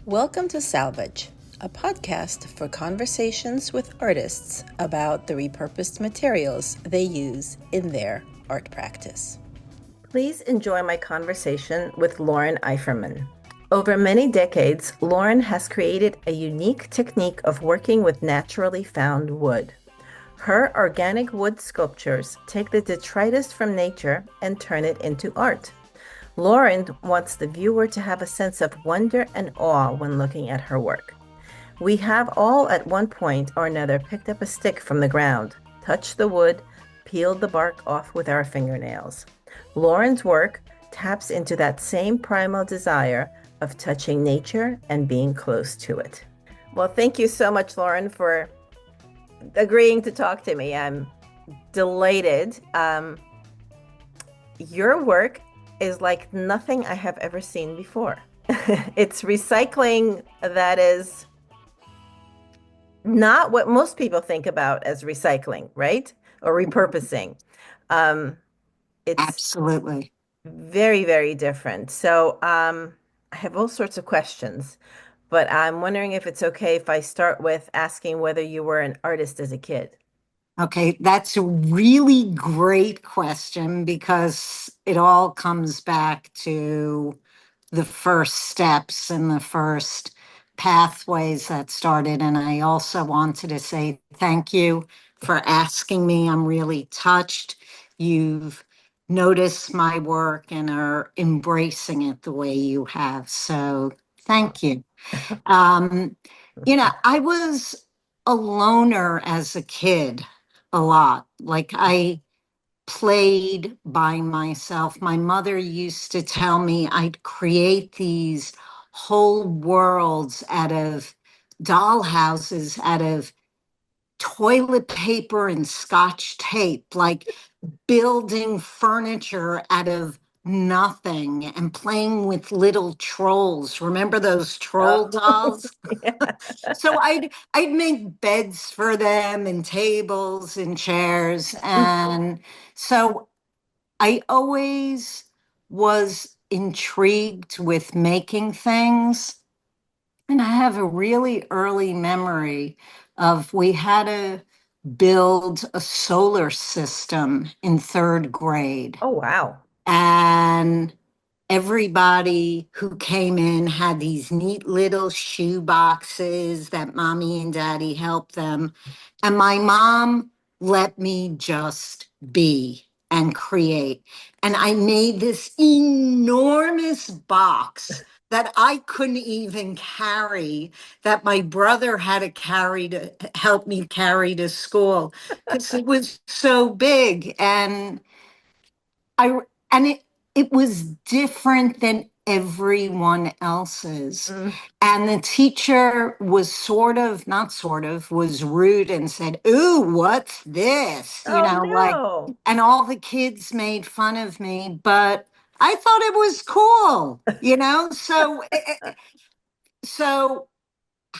Welcome to Salvage, a podcast for conversations with artists about the repurposed materials they use in their art practice. Please enjoy my conversation with Loren Eiferman. Over many decades, Loren has created a unique technique of working with naturally found wood. Her organic wood sculptures take the detritus from nature and turn it into art. Loren wants the viewer to have a sense of wonder and awe when looking at her work. We have all at one point or another picked up a stick from the ground, touched the wood, peeled the bark off with our fingernails. Loren's work taps into that same primal desire of touching nature and being close to it. Well, thank you so much, Loren, for agreeing to talk to me. I'm delighted. Your work is like nothing I have ever seen before. It's recycling that is not what most people think about as recycling, right? Or repurposing. It's Absolutely. very, very different. So I have all sorts of questions, but I'm wondering if it's okay if I start with asking whether you were an artist as a kid. Okay, that's a really great question because it all comes back to the first steps and the first pathways that started. And I also wanted to say thank you for asking me. I'm really touched. You've noticed my work and are embracing it the way you have. So thank you. Um, I was a loner as a kid a lot. Like I played by myself. My mother used to tell me I'd create these whole worlds out of doll houses, out of toilet paper and scotch tape, like building furniture out of nothing and playing with little trolls. Remember those troll Oh, dolls? yeah. So I'd make beds for them and tables and chairs. And so I always was intrigued with making things. And I have a really early memory of we had to build a solar system in third grade. Oh, wow. And everybody who came in had these neat little shoe boxes that mommy and daddy helped them. And my mom let me just be and create. And I made this enormous box that I couldn't even carry, that my brother had to carry to help me carry to school because it was so big. I and it was different than everyone else's. Mm. And the teacher was not sort of, was rude and said, "Ooh, what's this?" Oh, Like, no. and all the kids made fun of me, but I thought it was cool. So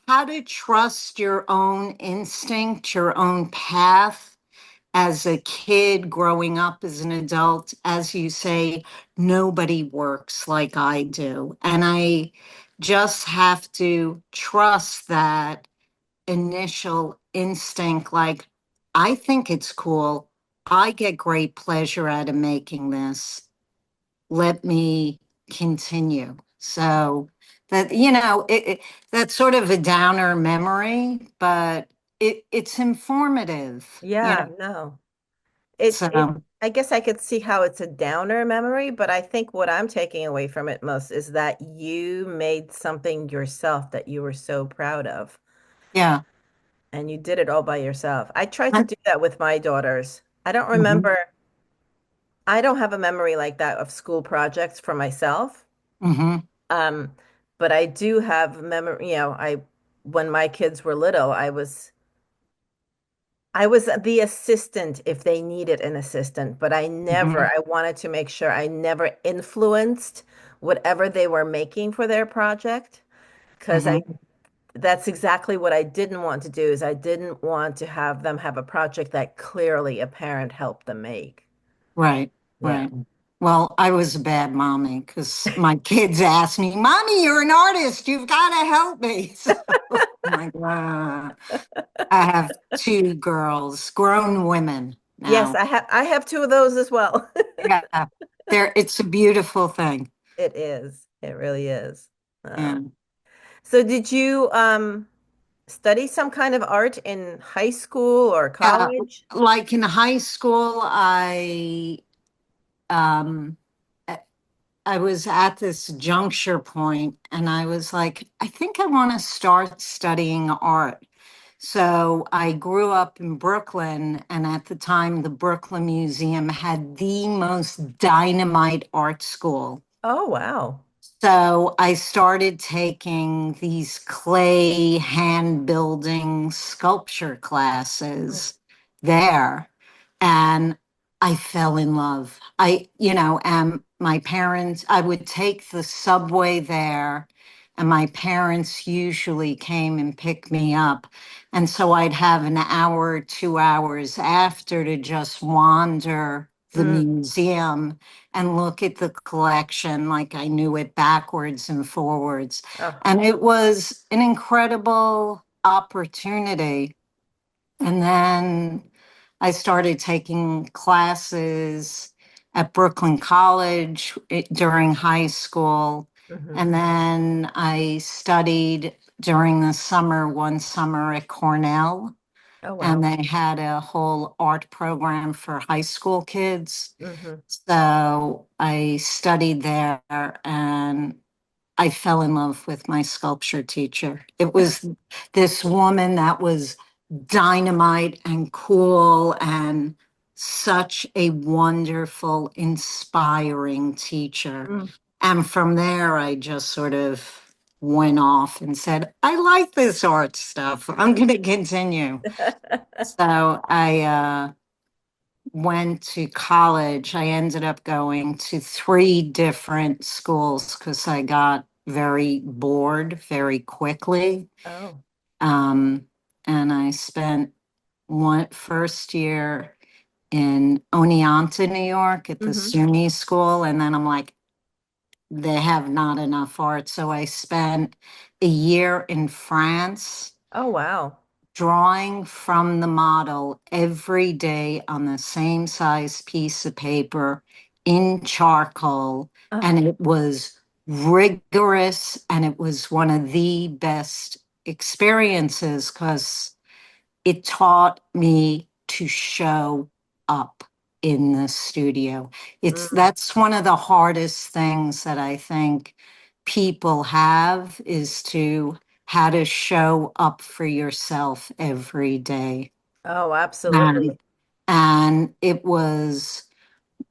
how to trust your own instinct, your own path as a kid growing up as an adult, as you say, nobody works like I do. And I just have to trust that initial instinct like, I think it's cool. I get great pleasure out of making this. Let me continue. So that's sort of a downer memory, but it's informative, Yeah, no. It so. I guess I could see how it's a downer memory, but I think what I'm taking away from it most is that you made something yourself that you were so proud of, Yeah. and you did it all by yourself. I tried to I- do that with my daughters. I don't mhm, remember, I don't have a memory like that of school projects for myself. mhm, Um, but I do have memory, I when my kids were little, I was the assistant if they needed an assistant, but mhm, I wanted to make sure I never influenced whatever they were making for their project because mhm. that's exactly what I didn't want to do is I didn't want to have them have a project that clearly a parent helped them make. Right, Yeah. right. Well, I was a bad mommy because my kids asked me, Mommy, you're an artist. You've got to help me. So I'm like, I have two girls, grown women Yes, now. I have two of those as well. Yeah, it's a beautiful thing. It is. It really is. Yeah. So did you study some kind of art in high school or Yeah, college? like in high school, um, I was at this juncture point and I was like, I think I want to start studying art. So I grew up in Brooklyn, and at the time, the Brooklyn Museum had the most dynamite art school. Oh, wow. So I started taking these clay hand building sculpture Oh. classes there, and I fell in love. And my parents, I would take the subway there, and my parents usually came and picked me up. And so I'd have an hour, 2 hours after to just wander the Mm. museum and look at the collection like I knew it backwards and forwards. Oh. And it was an incredible opportunity. And then I started taking classes at Brooklyn College during high school. Hmm. And then I studied during the summer, one summer at Cornell. Oh, And wow. they had a whole art program for high school kids. Hmm. So I studied there and I fell in love with my sculpture teacher. It was this woman that was dynamite and cool and such a wonderful, inspiring teacher. Mm. And from there, I just sort of went off and said, I like this art stuff. I'm going to continue. So I went to college. I ended up going to three different schools because I got very bored very quickly. Oh. Um, and I spent one first year in Oneonta, New York at the Hmm. SUNY school. And then I'm like, they have not enough art. So I spent a year in France Oh, wow. drawing from the model every day on the same size piece of paper in charcoal. Oh. And it was rigorous and it was one of the best experiences because it taught me to show up in the studio. It's Mm. That's one of the hardest things that I think people have is to how to show up for yourself every day. Oh, And absolutely. and it was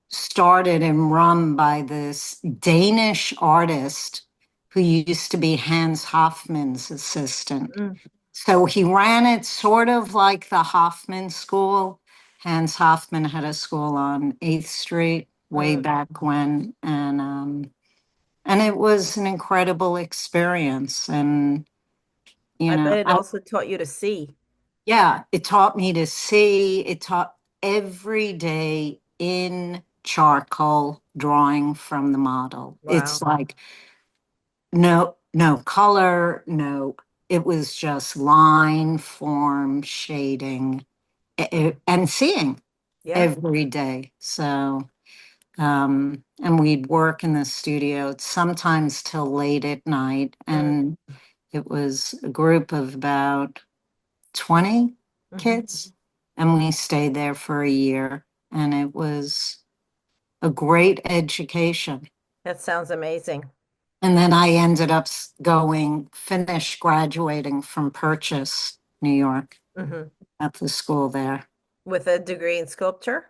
started and run by this Danish artist who used to be Hans Hofmann's assistant. Mm. So he ran it sort of like the Hoffman School. Hans Hofmann had a school on 8th Street way Mm. back when, and it was an incredible experience. And I bet it I also taught you to see. yeah, it taught me to see. It taught every day in charcoal drawing from the model. It's Wow. like no color, no. It was just line, form, shading, Mm. and seeing Yeah. every day. So, and we'd work in the studio sometimes till late at night. Mm. And it was a group of about 20 Hmm. kids. And we stayed there for a year. And it was a great education. That sounds amazing. And then I ended up finish graduating from Purchase, New York, Hmm. at the school there. With a degree in sculpture.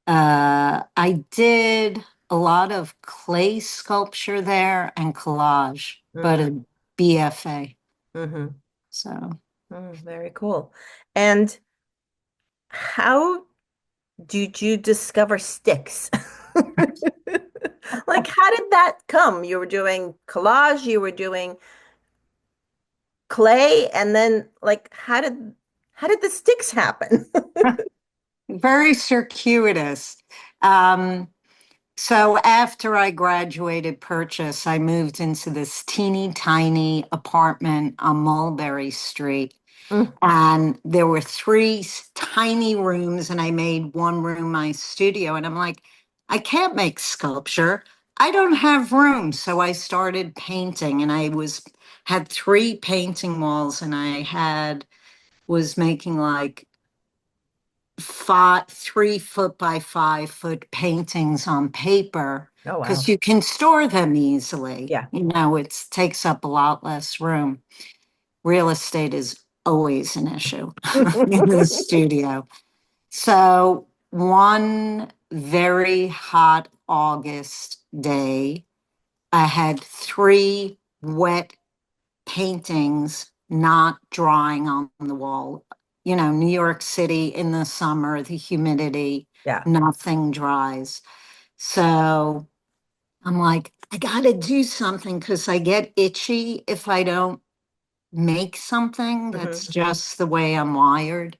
I did a lot of clay sculpture there and collage, but Hmm. a BFA. Hmm. So Mm, very cool. And how did you discover sticks? Like, how did that come? You were doing collage, you were doing clay, and then like, how did the sticks happen? very circuitous. Um, So after I graduated Purchase, I moved into this teeny tiny apartment on Mulberry Street. Mm. And there were three tiny rooms, and I made one room my studio. And I'm like, I can't make sculpture. I don't have room. So I started painting, and had three painting walls, and was making like 3 foot by 5 foot paintings on paper Oh, because wow. you can store them easily. Yeah. It takes up a lot less room. Real estate is always an issue in the studio. So one very hot August day, I had three wet paintings not drying on the wall. New York City in the summer, the humidity, Yeah. nothing dries. So I'm like, I got to do something because I get itchy if I don't make something. Hmm. That's just the way I'm wired.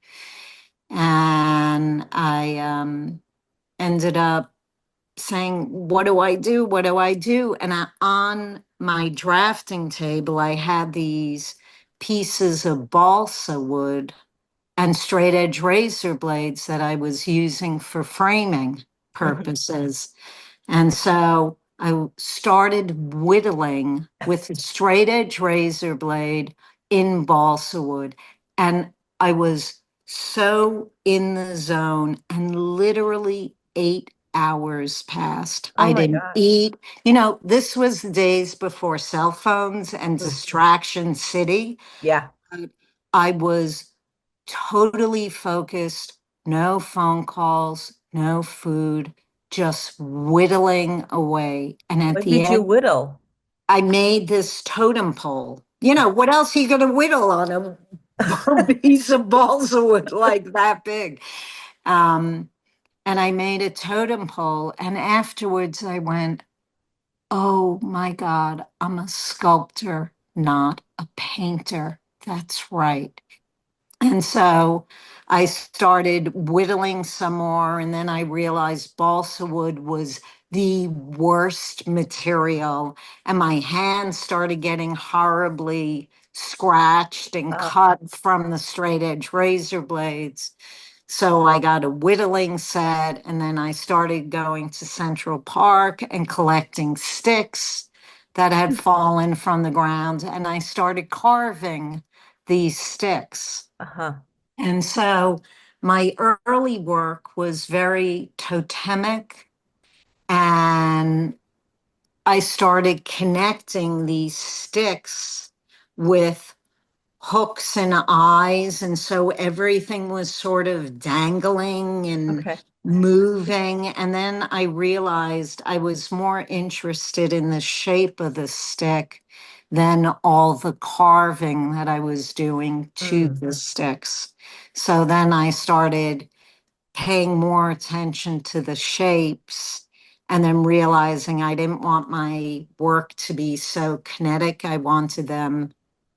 And I ended up saying, what do I do? What do I do? And on my drafting table, I had these pieces of balsa wood and straight edge razor blades that I was using for framing Hmm. purposes. And so I started whittling with a straight edge razor blade in balsa wood. And I was so in the zone, and literally 8 hours passed. Oh I my didn't gosh. eat. This was the days before cell phones and Mm. distraction city. Yeah. I was totally focused, no phone calls, no food, just whittling away. And at What the did you end, whittle? I made this totem pole. What else are you going to whittle on a piece of balsa wood like that big? Um, and I made a totem pole. And afterwards, I went, oh my God, I'm a sculptor, not a painter. That's right. And so I started whittling some more, and then I realized balsa wood was the worst material, and my hands started getting horribly scratched and Uh, cut from the straight edge razor blades. So I got a whittling set, and then I started going to Central Park and collecting sticks that had fallen from the ground, and I started carving these sticks. uh-huh. And so my early work was very totemic, and I started connecting these sticks with hooks and eyes. And so everything was sort of dangling and Okay. moving. And then I realized I was more interested in the shape of the stick than all the carving that I was doing to Mm. the sticks. So then I started paying more attention to the shapes, and then realizing I didn't want my work to be so kinetic. I wanted them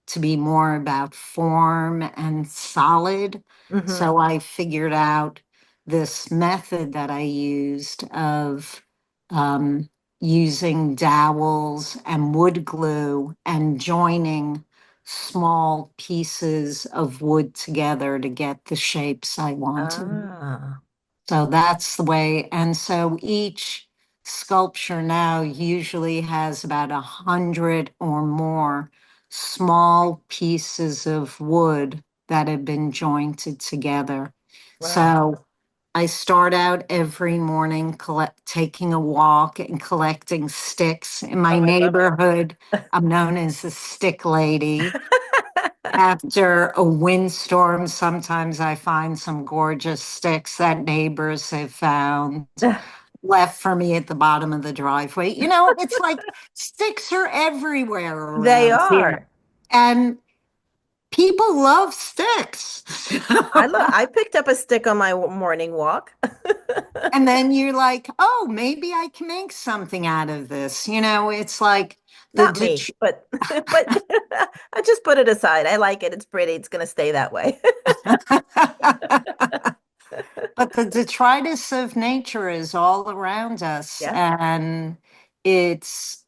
to be more about form and solid. Hmm. So I figured out this method that I used of um, using dowels and wood glue and joining small pieces of wood together to get the shapes I wanted. Ah. So that's the way. And so each sculpture now usually has about 100 or more small pieces of wood that have been jointed together. Wow. So I start out every morning taking a walk and collecting sticks. In Oh, my I love neighborhood, I'm known as the stick lady. it. After a windstorm, sometimes I find some gorgeous sticks that neighbors have found left for me at the bottom of the driveway. It's like sticks are everywhere They around here. are. And people love sticks. I picked up a stick on my morning walk. And then you're like, oh, maybe I can make something out of this. It's like the Not me, but I just put it aside. I like it. It's pretty. It's gonna stay that way. but But the detritus of nature is all around us, Yeah. and it's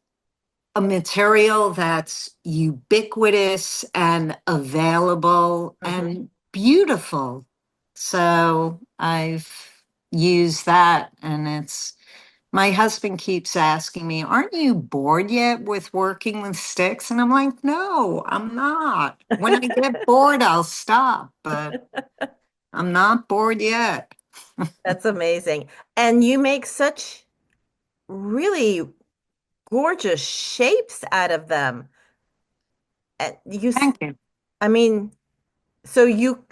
a material that's ubiquitous and available Hmm. and beautiful. So I've used that, and it's my husband keeps asking me, "Aren't you bored yet with working with sticks?" And I'm like, "No, I'm not. When I get bored, I'll stop, but I'm not bored yet." That's amazing. And you make such really gorgeous shapes out of them. And Thank you. I mean, so you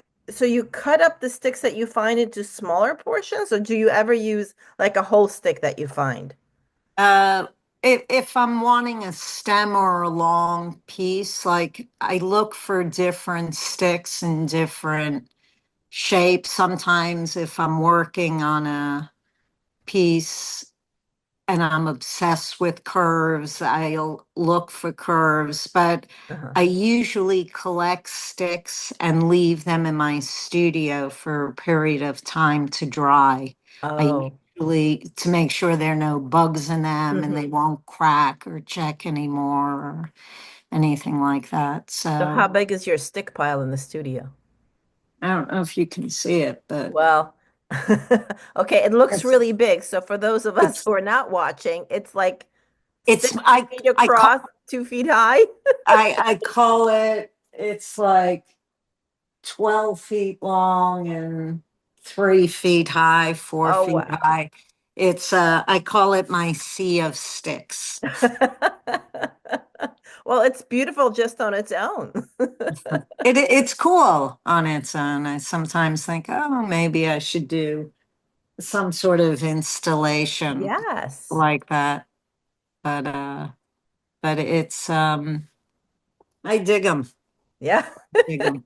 cut up the sticks that you find into smaller portions, or do you ever use like a whole stick that you find? Uh, if I'm wanting a stem or a long piece, like I look for different sticks and different shapes. Sometimes if I'm working on a piece and I'm obsessed with curves, I'll look for curves, but Uh-huh. I usually collect sticks and leave them in my studio for a period of time to dry. I Oh. usually, to make sure there are no bugs in them and they Hmm. won't crack or check anymore or anything like that. So how So big is your stick pile in the studio? I don't know if you can see it, but Well, okay, it looks it's really big. So for those of us it's who are not watching, it's like it's 6 feet across, 2 feet high. I call it, it's like 12 feet long and 3 feet high, four Oh, feet wow. high. It's I call it my sea of sticks. Well, it's beautiful just on its own. It's cool on its own. I sometimes think, oh, maybe I should do some sort of installation Yes. like that. But but it's I dig them. Yeah. Dig them.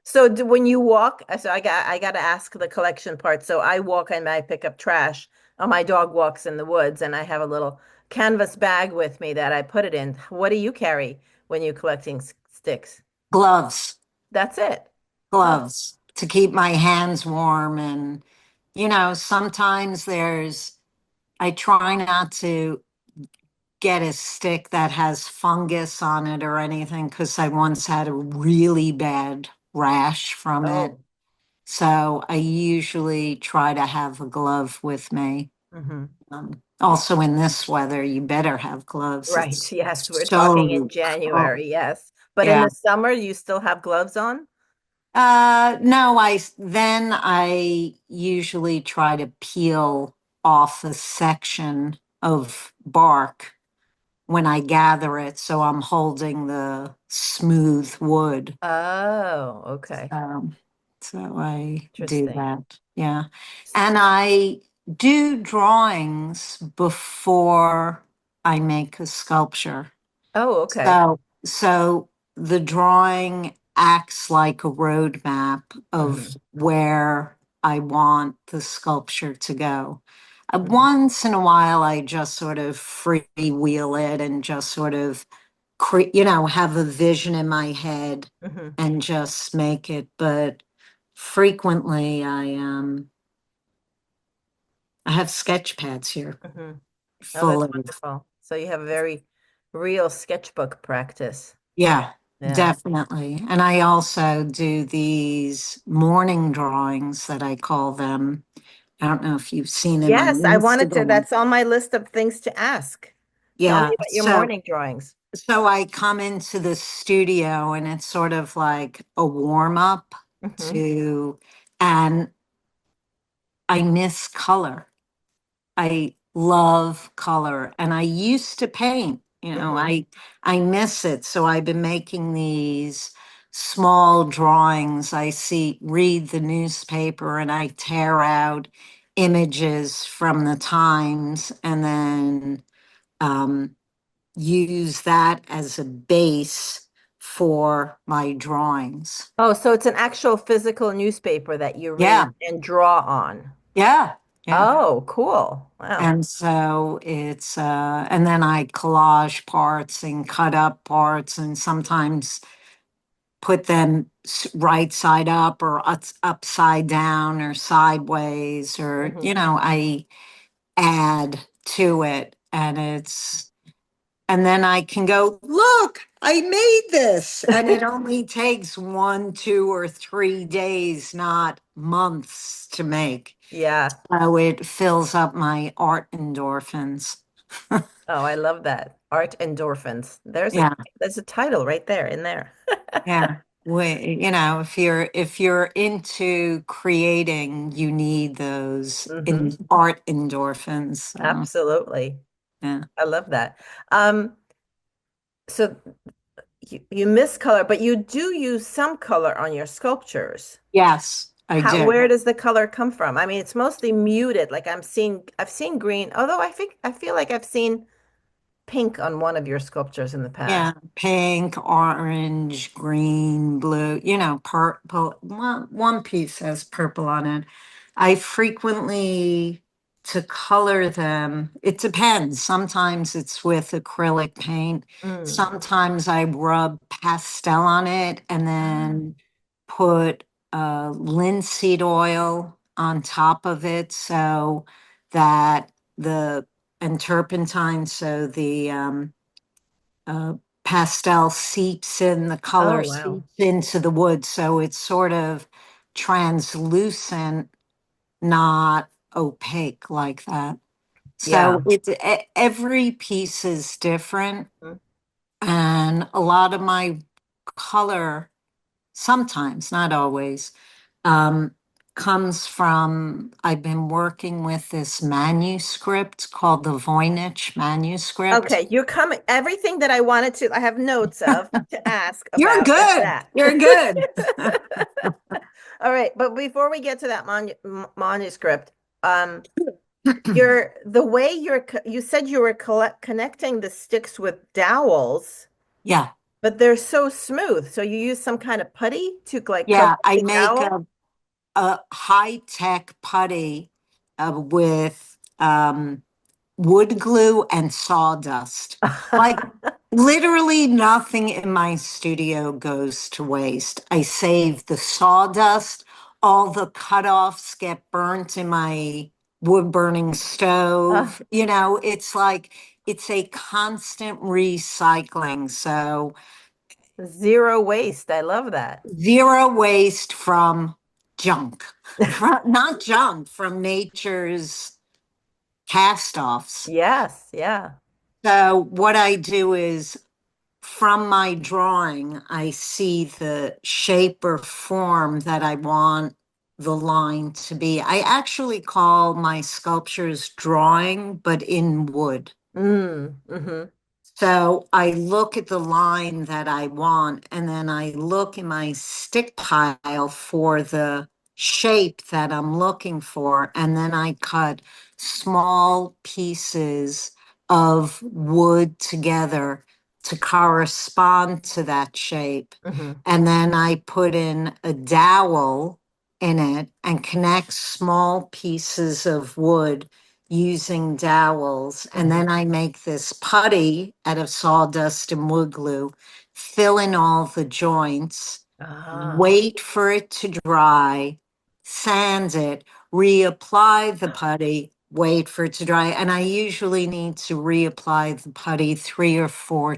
So when you walk, so I got to ask the collection part. So I walk and I pick up trash. My dog walks in the woods, and I have a little canvas bag with me that I put it in. What do you carry when you're collecting sticks? Gloves, That's it. Oh, gloves to keep my hands warm. And sometimes I try not to get a stick that has fungus on it or anything because I once had a really bad rash from it. oh. So I usually try to have a glove with me. Hmm. Also, in this weather, you better have gloves. Right. It's Yes, we're talking in so cold. January. Yes. But in Yeah. the summer, you still have gloves on? No, I usually try to peel off a section of bark when I gather it, so I'm holding the smooth wood. Oh, okay. Um, so I do Interesting. that. Yeah. And I do drawings before I make a sculpture. Oh, okay. So the drawing acts like a roadmap Hmm. of where I want the sculpture to go. Hmm. Once in a while, I just sort of freewheel it and just sort of, have a vision in my head Hmm. and just make it. But frequently, I have sketch pads here Hmm. Oh, full that's of, wonderful. So you have a very real sketchbook practice. yeah, Yeah. definitely. And I also do these morning drawings that I call them. I don't know if you've seen them on Yes, I wanted to. Instagram. That's on my list of things to ask. Tell me Yeah. about your morning drawings. So I come into the studio and it's sort of like a warm up Hmm. to, and I miss color. I love color and I used to paint, Hmm. I miss it. So I've been making these small drawings. Read the newspaper and I tear out images from the Times and then um, use that as a base for my drawings. Oh, so it's an actual physical newspaper that you read Yeah, and draw on. yeah, yeah. Oh, cool. Wow. And so and then I collage parts and cut up parts, and sometimes put them right side up or upside down or sideways, or, Hmm. I add to it, and then I can go, look, I made this. And it only takes 1, 2, or 3 days, not months to make. Yeah. So it fills up my art endorphins. Oh, I love that. Art endorphins. Yeah, There's a title right there in there. yeah. If you're into creating, you need those Hmm. in art endorphins. So Absolutely. yeah. I love that. So you miss color, but you do use some color on your sculptures. Yes, I do. Where does the color come from? I mean, it's mostly muted. Like I've seen green, although I feel like I've seen pink on one of your sculptures in the Yeah, past. pink, orange, green, blue, purple. One piece has purple on it. I frequently, to color them, it depends. Sometimes it's with acrylic paint. Mm. Sometimes I rub pastel on it and Ah. then put linseed oil on top of it so that and turpentine, so the uh, pastel seeps in, the Oh, color wow. seeps into the wood. So it's sort of translucent, not opaque like that. Yeah. So every piece is different. Mm. And a lot of my color, sometimes, not always, um, comes from, I've been working with this manuscript called the Voynich manuscript. Okay, you're coming. Everything that I have notes of to ask You're about is good. that. You're good. All right, but before we get to that manuscript, um, the way you said you were connecting the sticks with dowels, Yeah. but they're so smooth. So you use some kind of putty to like cover Yeah. I the make dowel? a high-tech putty with wood glue and sawdust. Like literally nothing in my studio goes to waste. I save the sawdust. All the cutoffs get burnt in my wood burning Uh, stove. It's like it's a constant recycling. So Zero waste. I love that. zero waste from junk, not junk, from nature's cast offs. Yes, yeah. So, what I do is from my drawing, I see the shape or form that I want the line to be. I actually call my sculptures drawing, but in wood. Mm-hmm. So I look at the line that I want, and then I look in my stick pile for the shape that I'm looking for, and then I cut small pieces of wood together to correspond to that shape. Mm-hmm. And then I put in a dowel in it and connect small pieces of wood using dowels. And Mm-hmm. then I make this putty out of sawdust and wood glue, fill in all the joints, Ah. wait for it to dry, sand it, reapply the putty, wait for it to dry. And I usually need to reapply the putty 3 or 4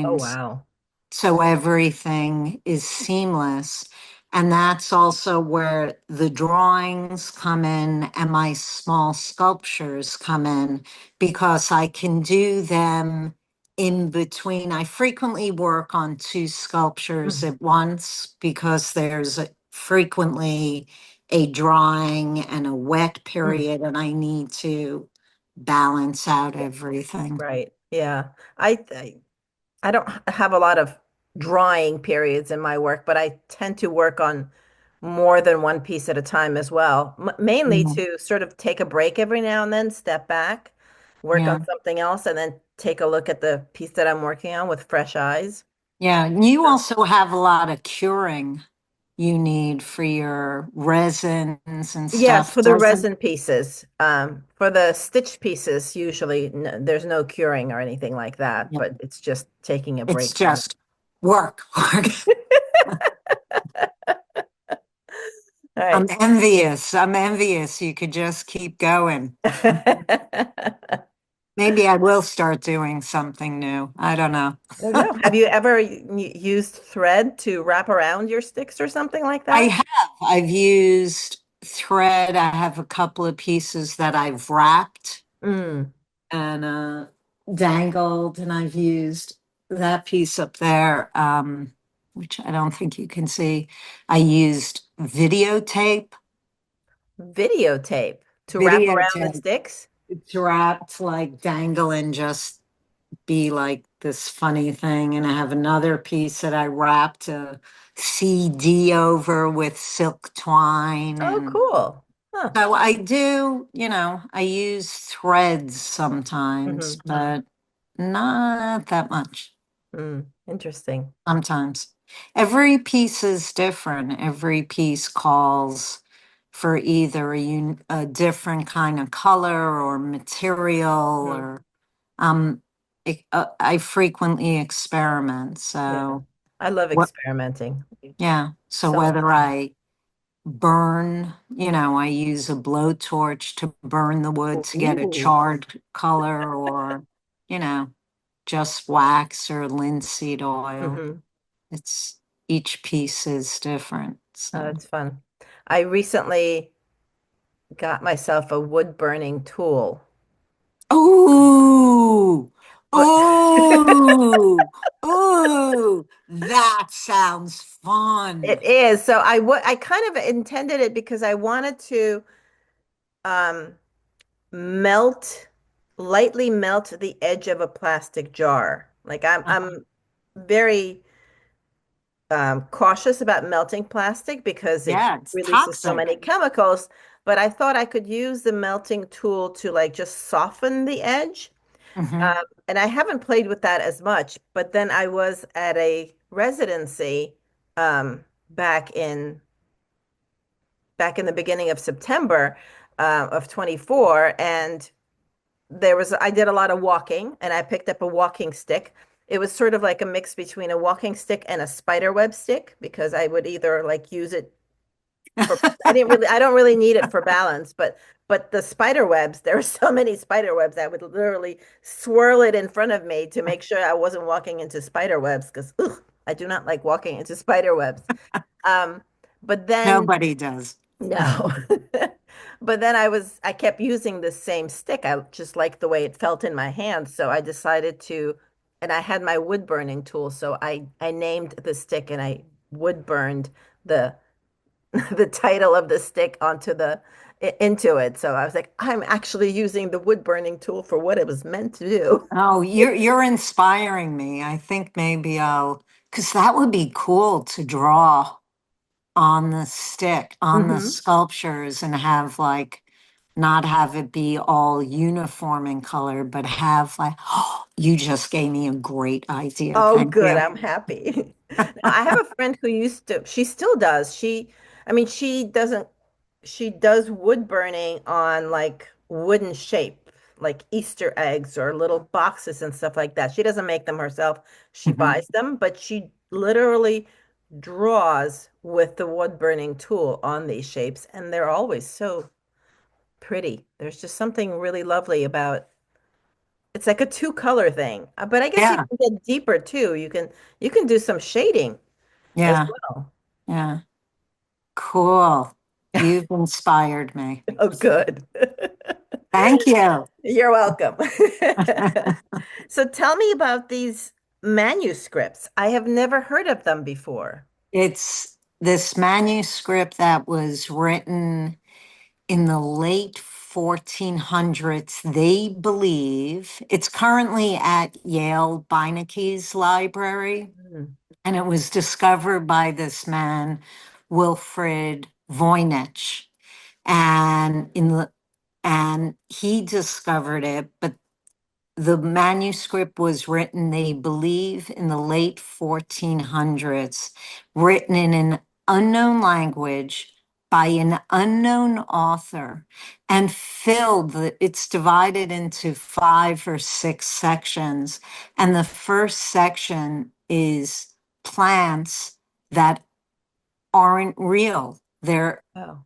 Oh, times wow. so everything is seamless. And that's also where the drawings come in and my small sculptures come in, because I can do them in between. I frequently work on 2 sculptures Mhm. at once because there's frequently a drying and a wet Mm. period, and I need to balance out everything. Right. Yeah. I don't have a lot of drawing periods in my work, but I tend to work on more than one piece at a time as well. Mainly Yeah. to sort of take a break every now and then, step back, work on Yeah. something else, and then take a look at the piece that I'm working on with fresh eyes. Yeah, and you also have a lot of curing you need for your resins and Yes, stuff, for the doesn't? resin pieces. For the stitched pieces, usually there's no curing or anything like that, Yeah. but it's just taking a It's break from it. just work, work. All I'm right. envious. I'm envious. You could just keep going. Maybe I will start doing something new. I don't know. I don't know. Have you ever used thread to wrap around your sticks or something like I that? have. I've used thread. I have a couple of pieces that I've wrapped Mm. and dangled, and I've used that piece up there, which I don't think you can see. I used videotape. Videotape to wrap around the Videotape. sticks? It's wrapped like dangle and just be like this funny thing. And I have another piece that I wrapped a CD over with silk twine. Oh, And cool. Huh. so I do, I use threads sometimes, Hmm. but not that much. Mm. Interesting. Sometimes. Every piece is different. Every piece calls for either a different kind of color or material Hmm. or I frequently experiment. Yeah. So I love what experimenting. yeah, so So much whether fun. I burn, I use a blowtorch to burn the wood to get a Ooh. charred color or, you know, just wax or linseed oil. Hmm. It's each piece is different. Oh, So, that's fun. I recently got myself a wood burning tool, ooh, but ooh, ooh, that sounds it fun. is. So I kind of intended it because I wanted to um melt lightly melt the edge of a plastic jar. Like I'm very cautious about melting plastic because it Yeah, it's releases so toxic. many chemicals. But I thought I could use the melting tool to like just soften the edge. Hmm. And I haven't played with that as much. But then I was at a residency um, back in back in the beginning of September of 24, and I did a lot of walking, and I picked up a walking stick. It was sort of like a mix between a walking stick and a spider web stick because I would either like use it for I don't really need it for balance, but the spider webs, there were so many spider webs I would literally swirl it in front of me to make sure I wasn't walking into spider webs because I do not like walking into spider webs. Um, but then Nobody does. no. But then I kept using the same stick. I just liked the way it felt in my hand. So I decided to, and I had my wood burning tool. So I named the stick and I wood burned the the title of the stick onto into it. So I was like, I'm actually using the wood burning tool for what it was meant to do. Oh, you're inspiring me. I think maybe because that would be cool to draw on the stick, on the Hmm. sculptures, and have like not have it be all uniform in color, but have like, oh, you just gave me a great idea. Oh, Thank good. you. I'm happy. Now, I have a friend who used to, she still does. I mean, she doesn't, she does wood burning on like wooden shape, like Easter eggs or little boxes and stuff like that. She doesn't make them herself. She Mhm. buys them, but she literally draws with the wood burning tool on these shapes, and they're always so pretty. There's just something really lovely about it's like a two color thing. But I guess you Yeah, can get deeper too. You can do some shading as yeah, well. yeah. Cool. You've inspired me. Oh, good. Thank you. You're welcome. So tell me about these manuscripts. I have never heard of them before. It's this manuscript that was written in the late 1400s. They believe it's currently at Yale Beinecke's library, Mm. and it was discovered by this man, Wilfrid Voynich. And and he discovered it, but the manuscript was written, they believe, in the late 1400s, written in an unknown language by an unknown author and it's divided into 5 or 6 sections. And the first section is plants that aren't real. They're Oh.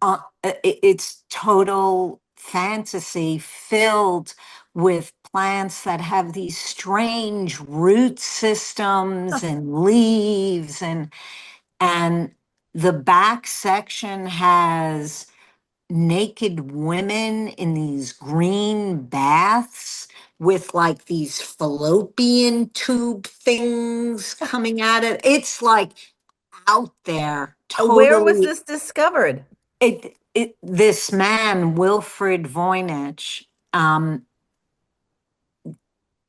it's total fantasy filled with plants that have these strange root systems Huh. and leaves, and the back section has naked women in these green baths with like these fallopian tube things coming at it. It's like out there, Where was totally. this discovered? This man, Wilfrid Voynich,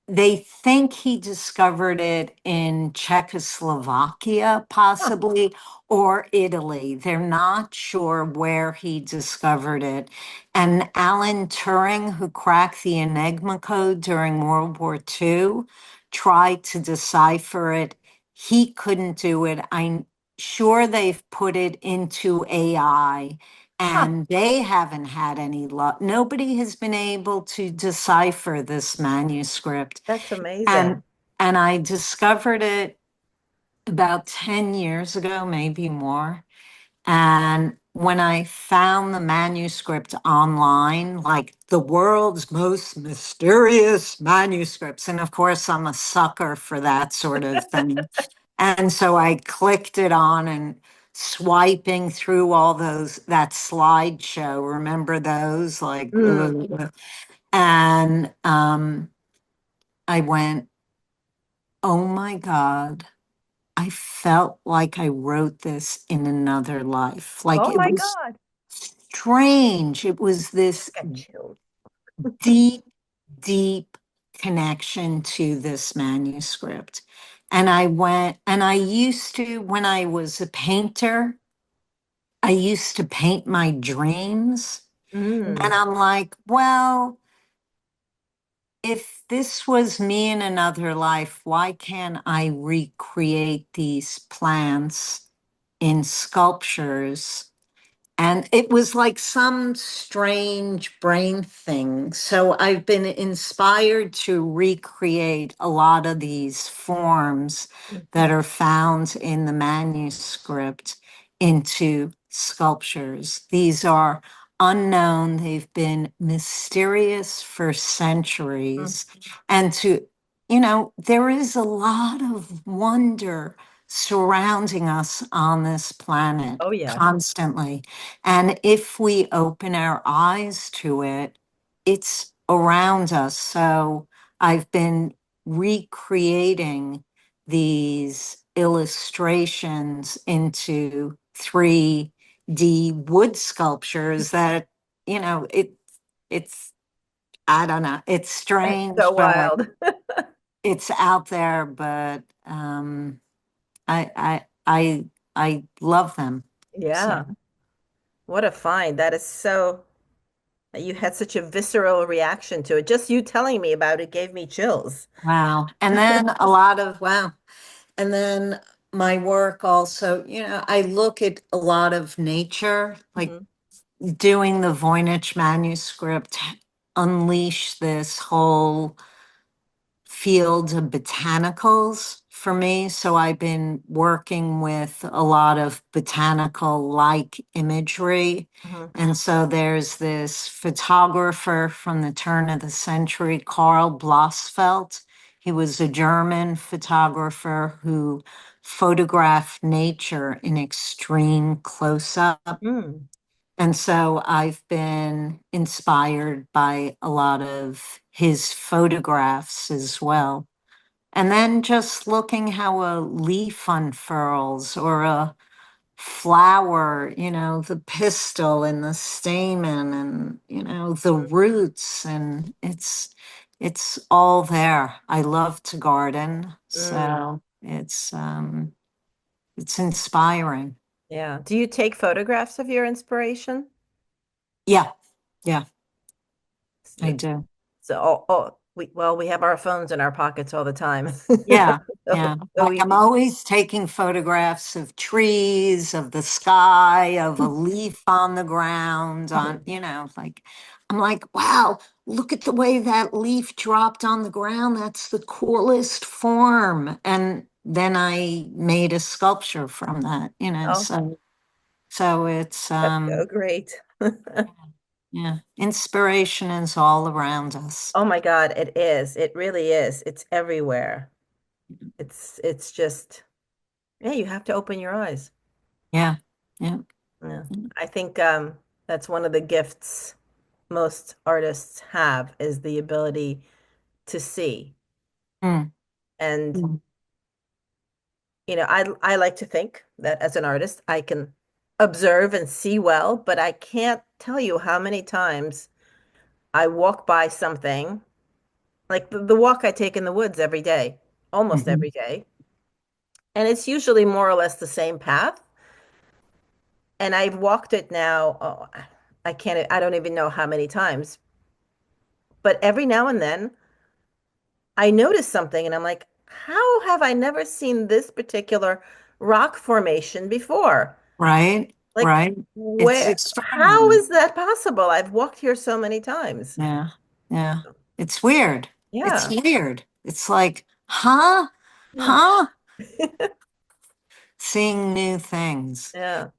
they think he discovered it in Czechoslovakia, Huh. possibly, or Italy. They're not sure where he discovered it. And Alan Turing, who cracked the Enigma code during World War II, tried to decipher it. He couldn't do it. I'm sure they've put it into AI Huh. and they haven't had any luck. Nobody has been able to decipher this manuscript. That's And amazing. and I discovered it about 10 years ago, maybe more. And when I found the manuscript online, like the world's most mysterious manuscripts, and of course I'm a sucker for that sort of thing. And so I clicked it on and swiping through all those, that slideshow, remember those? Like, Mm. ugh. And I went, oh my God, I felt like I wrote this in another life. Like Oh it my was God. strange. It was this I got chills. deep, deep connection to this manuscript. And I went, and I used to, when I was a painter, I used to paint my dreams. And Mm. I'm like, well, if this was me in another life, why can't I recreate these plants in sculptures? And it was like some strange brain thing. So I've been inspired to recreate a lot of these forms that are found in the manuscript into sculptures. These are unknown, they've been mysterious for Mm. centuries. And there is a lot of wonder surrounding us on this planet Oh yeah. constantly. And if we open our eyes to it, it's around us. So I've been recreating these illustrations into 3D wood sculptures that, it's, I don't know, it's That's so strange, but wild. it's out there, but I, I, I, I love them. So. Yeah. What a find. That is so, you had such a visceral reaction to it. Just you telling me about it gave me chills. Wow. And then a lot of, wow. And then my work also, I look at a lot of nature, like Mhm. doing the Voynich manuscript, unleash this whole field of botanicals for me. So I've been working with a lot of botanical like imagery. Mhm. And so there's this photographer from the turn of the century, Karl Blossfeldt. He was a German photographer who photographed nature in extreme close up. Mm. And so I've been inspired by a lot of his photographs as well. And then just looking how a leaf unfurls or a flower, the pistil and the stamen and, the Mm. roots, and it's all there. I love to garden, Mm. so it's inspiring. Yeah. Do you take photographs of your inspiration? Yeah, yeah, I So, do. we have our phones in our pockets all the time. Yeah, So, yeah. so Like I'm easy. always taking photographs of trees, of the sky, of a leaf on the ground, like I'm like, wow, look at the way that leaf dropped on the ground. That's the coolest form. And then I made a sculpture from that, Oh, so it's that's so great. yeah, inspiration is all around us. Oh my God, it is. It really is. It's everywhere. It's just, yeah, you have to open your eyes. Yeah. Yeah. Yeah. I think that's one of the gifts most artists have is the ability to see. Mm, And mm. I like to think that as an artist, I can observe and see well, but I can't tell you how many times I walk by something, like the walk I take in the woods every day, almost Mhm. every day, and it's usually more or less the same path. And I've walked it now, I don't even know how many times, but every now and then I notice something and I'm like, how have I never seen this particular rock formation before? Right, Like, right. It's how extraordinary. is that possible? I've walked here so many times. Yeah, yeah. It's weird. It's Yeah. weird. It's like, huh? Yeah. Huh? Seeing new things. Yeah.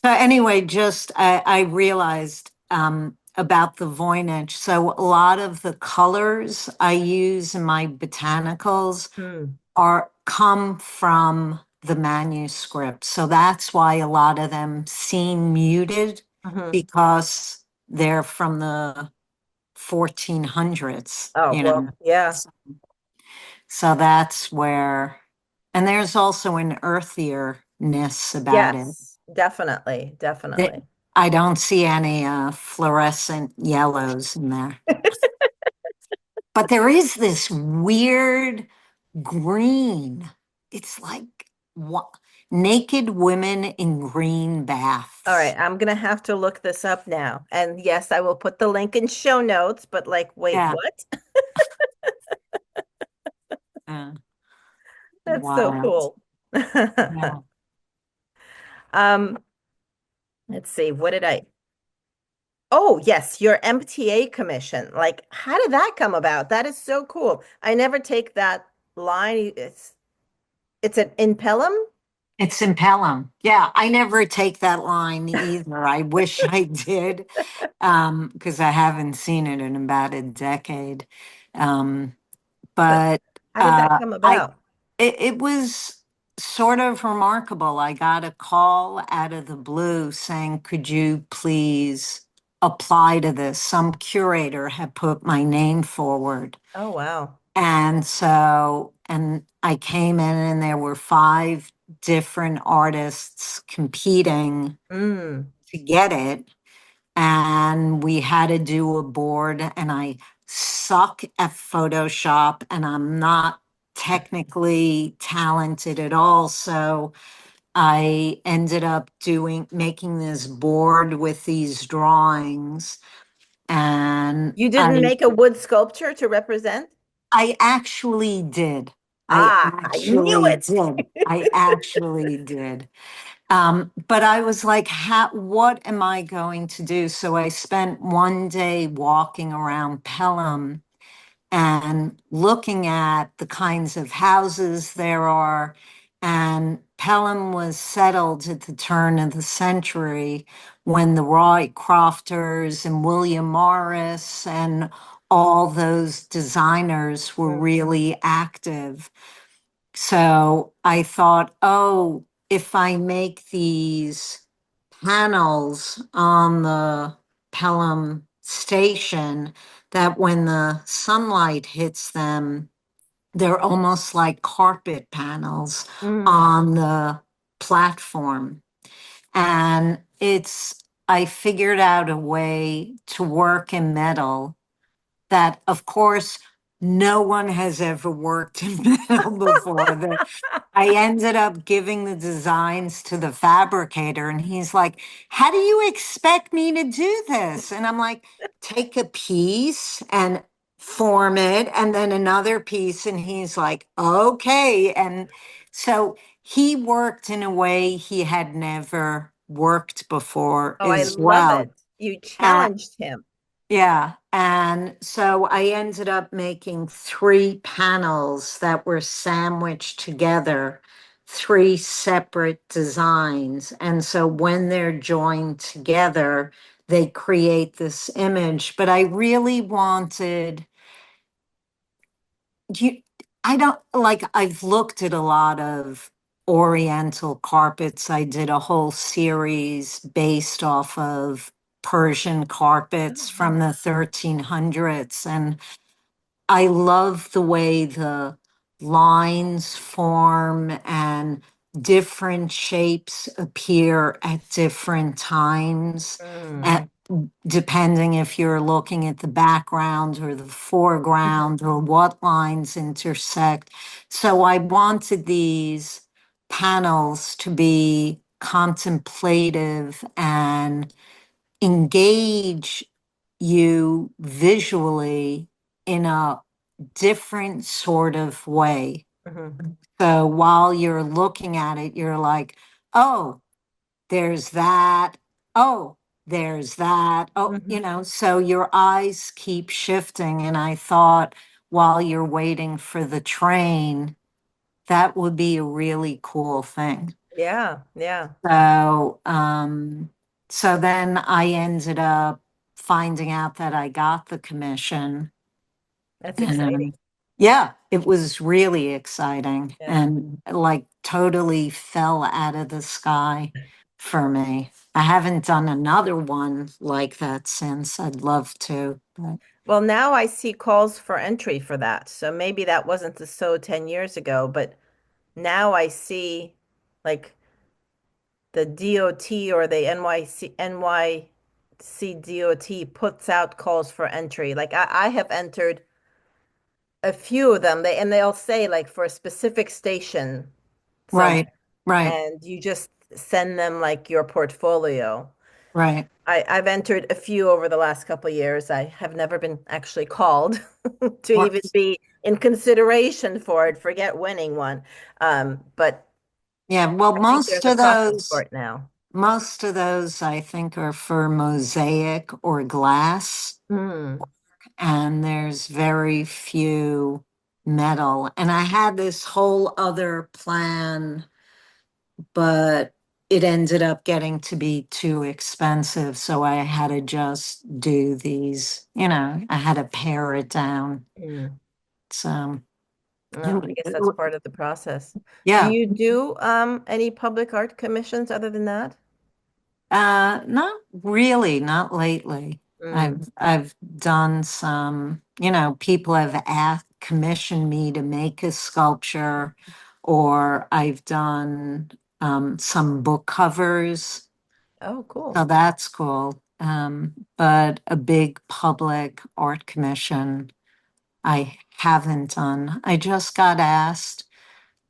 So anyway, just I realized about the Voynich. So a lot of the colors I use in my botanicals Hmm. are come from the manuscript. So that's why a lot of them seem muted Hmm. because they're from the 1400s, Oh, well, yeah. So that's where, and there's also an earthierness about it. Yes, definitely. That Definitely. I don't see any fluorescent yellows in there. But there is this weird green. It's like what, naked women in green All right, baths. I'm gonna have to look this up now. And yes, I will put the link in show notes, but like, wait, Yeah. what? Uh, That's so wild. cool. Yeah. Um, let's see, what did I? Oh, yes, your MTA commission. Like, how did that come about? That is so cool. I never take that line. It's an in Pelham? It's in Pelham. Yeah, I never take that line either. I wish I did, because I haven't seen it in about a decade. Um, But but how did that come I about? it was sort of remarkable. I got a call out of the blue saying, "Could you please apply to this?" Some curator had put my name forward. Oh, wow. And so, and I came in and there were five different artists competing Mm. to get it. And we had to do a board, and I suck at Photoshop and I'm not technically talented at all. So I ended up making this board with these drawings. And You didn't make a wood sculpture to represent? I actually did. I Ah, I knew actually it. did. I actually did. But I was like, what am I going to do? So I spent one day walking around Pelham and looking at the kinds of houses there are. And Pelham was settled at the turn of the century when the Roy Crofters and William Morris and all those designers were Mm. really active. So I thought, oh, if I make these panels on the Pelham station, that when the sunlight hits them, they're almost like carpet panels Mm. on the platform. And I figured out a way to work in metal that, of course, no one has ever worked in metal before. I ended up giving the designs to the fabricator, and he's like, "How do you expect me to do this?" And I'm like, "Take a piece and form it, and then another piece." And he's like, "Okay." And so he worked in a way he had never worked before Oh, I as love well. it. You Uh, challenged him. Yeah. And so I ended up making three panels that were sandwiched together, three separate designs. And so when they're joined together, they create this image. But I really wanted you, I don't like, I've looked at a lot of Oriental carpets. I did a whole series based off of Persian carpets Oh, from nice. the 1300s. And I love the way the lines form and different shapes appear at different times. Mm, At, depending if you're looking at the background or the mhm, foreground or what lines intersect. So I wanted these panels to be contemplative and engage you visually in a different sort of way. mhm, So while you're looking at it, you're like, oh, there's that. Oh, there's that. Oh, mhm. so your eyes keep shifting. And I thought while you're waiting for the train, that would be a really cool thing. Yeah, yeah, So, so then I ended up finding out that I got the commission. that's exciting. And yeah, it was really exciting Yeah. and like totally fell out of the sky for me. I haven't done another one like that since. I'd love to, but Well, now I see calls for entry for that. So maybe that wasn't the so 10 years ago, but now I see like the DOT or the NYC DOT puts out calls for entry. Like I have entered a few of them. They'll say like for a specific station somewhere, right, right, and you just send them like your portfolio. right. I've entered a few over the last couple of years. I have never been actually called to Well, even be in consideration for it, forget winning one. But yeah, well, I think there's a process for it now. most of those I think are for mosaic or glass. Hmm. And there's very few metal. And I had this whole other plan, but it ended up getting to be too expensive. So I had to just do these, I had to pare it down. Mm. So, No, I guess that's part of the process. Do yeah. you do any public art commissions other than that? Not really, not lately. Mm. I've done some, people have asked, commissioned me to make a sculpture, or I've done some book covers. Oh, So cool. that's cool. But a big public art commission I haven't done. I just got asked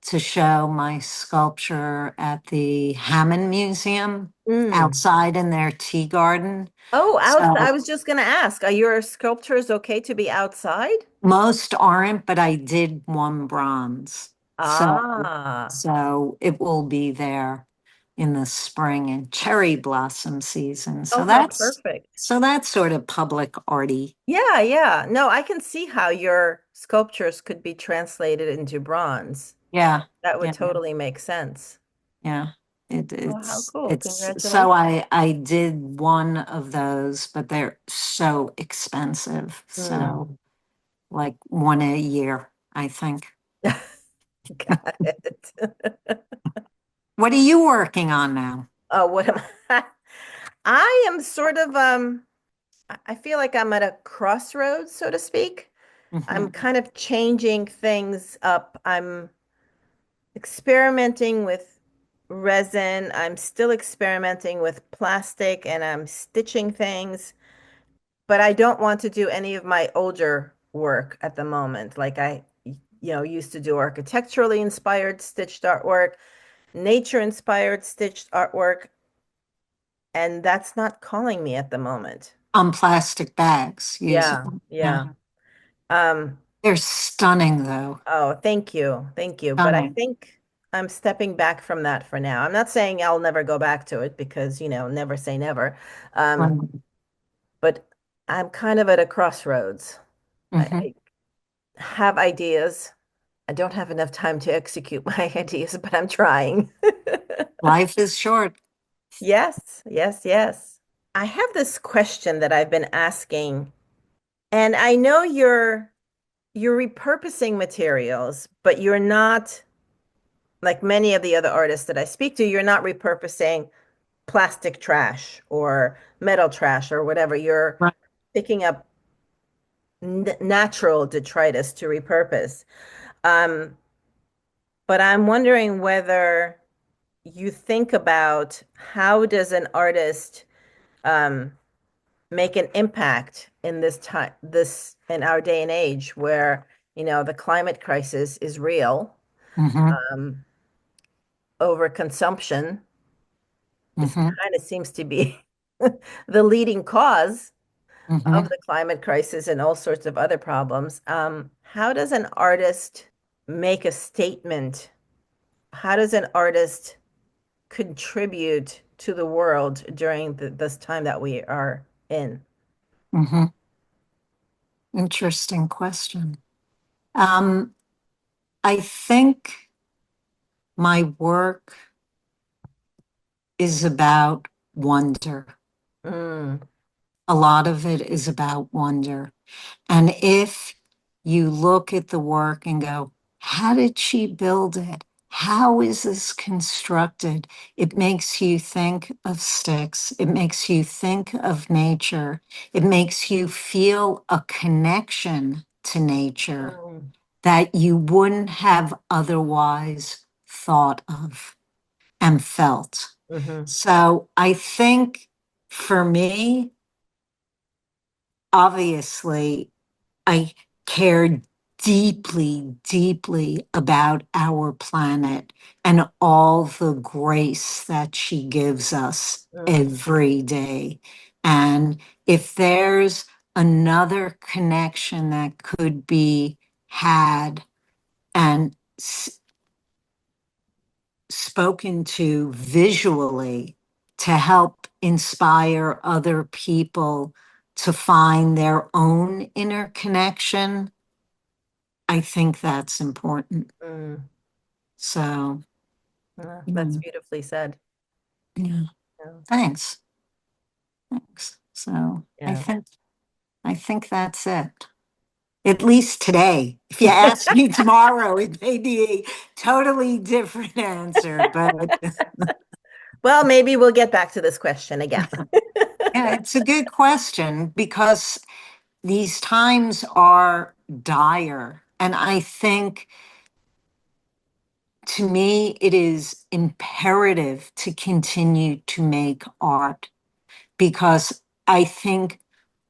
to show my sculpture at the Hammond Museum Mm. outside in their tea garden. Oh, outside. I So was just gonna ask, are your sculptures okay to be outside? most aren't, but I did one bronze. So Ah. so it will be there in the spring and cherry blossom season. Oh, So how that's perfect. so that's sort of public arty. Yeah, yeah. No, I can see how your sculptures could be translated into bronze. Yeah, That would yeah, totally make sense. yeah. Oh, how It's cool. it's so Congratulations. I did one of those, but they're so expensive. Hmm. So like one a year, I think. Got it. What are you working on now? Oh, what am I? I am sort of I feel like I'm at a crossroads, so to speak. I'm Mhm. kind of changing things up. I'm experimenting with resin. I'm still experimenting with plastic and I'm stitching things, but I don't want to do any of my older work at the moment. Like used to do architecturally inspired stitched artwork, nature inspired stitched artwork, and that's not calling me at the moment. On plastic bags, Yeah, using. Yeah. yeah. Um, They're stunning though. oh, thank you. Thank you. But I Stunning. think I'm stepping back from that for now. I'm not saying I'll never go back to it because, never say never. Um, Right. but I'm kind of at a crossroads. Hmm. I have ideas. I don't have enough time to execute my ideas, but I'm trying. Life is short. Yes, yes, yes. I have this question that I've been asking, and I know you're repurposing materials, but you're not like many of the other artists that I speak to, you're not repurposing plastic trash or metal trash or whatever. You're Right. picking up natural detritus to repurpose. Um, but I'm wondering whether you think about how does an artist um, make an impact in this time, this in our day and age where, the climate crisis is real. Hmm. Um, Overconsumption is Hmm. kind of seems to be the leading cause of Hmm. the climate crisis and all sorts of other problems. How does an artist make a statement? How does an artist contribute to the world during this time that we are in? Hmm. Interesting question. Um, I think my work is about wonder. Mm, A lot of it is about wonder. And if you look at the work and go, how did she build it? How is this constructed? It makes you think of sticks. It makes you think of nature. It makes you feel a connection to nature mm, that you wouldn't have otherwise thought of and felt. mhm, So I think for me, obviously, I care deeply, deeply about our planet and all the grace that she gives us mm, every day. And if there's another connection that could be had and spoken to visually to help inspire other people to find their own inner connection, I think that's important. mm. So, That's mm, beautifully said. yeah, Yeah, thanks. Thanks. So, yeah. I think that's it. At least today. If you ask me tomorrow, it may be a totally different answer, but Well, maybe we'll get back to this question again. yeah, it's a good question because these times are dire. And I think to me, it is imperative to continue to make art because I think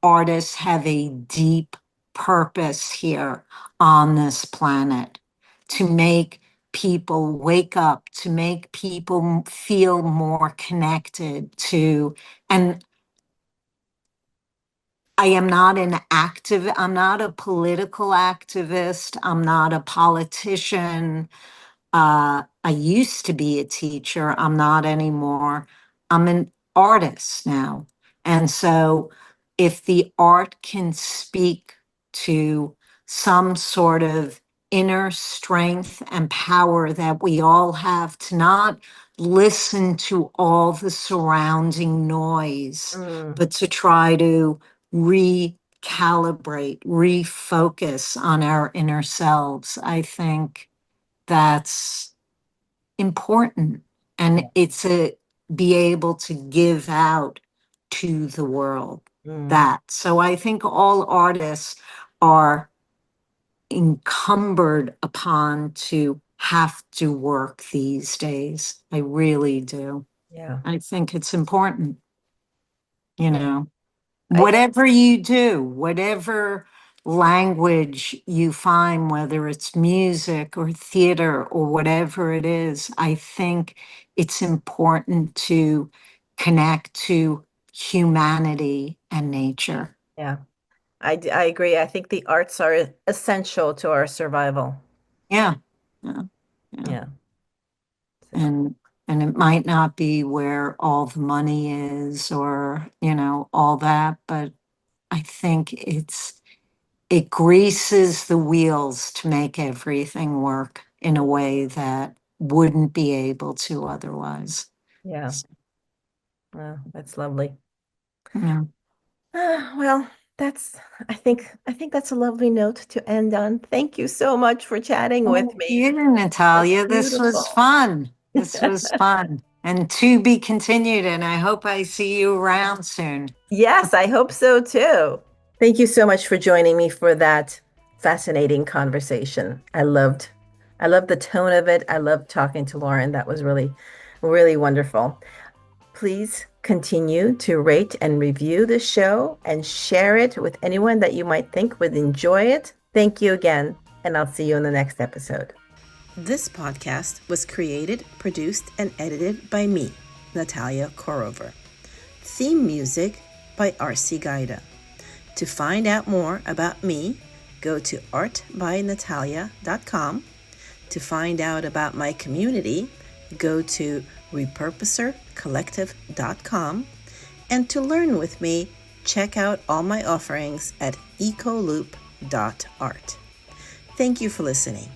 artists have a deep purpose here on this planet to make people wake up, to make people feel more connected to, and I am not I'm not a political activist. I'm not a politician. I used to be a teacher. I'm not anymore. I'm an artist now. And so if the art can speak to some sort of inner strength and power that we all have to not listen to all the surrounding noise, Mm, but to try to recalibrate, refocus on our inner selves, I think that's important. And yeah. it's a be able to give out to the world Mm, that. So I think all artists are encumbered upon to have to work these days. I really do. yeah. I think it's important, you Yeah. know. I Whatever you do, whatever language you find, whether it's music or theater or whatever it is, I think it's important to connect to humanity and nature. yeah. I agree. I think the arts are essential to our survival. Yeah. Yeah. Yeah. Yeah. So, And it might not be where all the money is or, all that, but I think it greases the wheels to make everything work in a way that wouldn't be able to otherwise. Yeah. Wow, that's lovely. Yeah. Well, I think that's a lovely note to end on. Thank you so much for chatting with Thank me. you, That's Natalia. This was beautiful. fun. This was fun. And to be continued. And I hope I see you around soon. Yes, I hope so too. Thank you so much for joining me for that fascinating conversation. I loved the tone of it. I loved talking to Loren. That was really, really wonderful. Please continue to rate and review the show and share it with anyone that you might think would enjoy it. Thank you again, and I'll see you in the next episode. This podcast was created, produced, and edited by me, Natalia Korover. Theme music by R.C. Gaida. To find out more about me, go to artbynatalia.com. To find out about my community, go to repurposercollective.com. And to learn with me, check out all my offerings at ecoloop.art. Thank you for listening.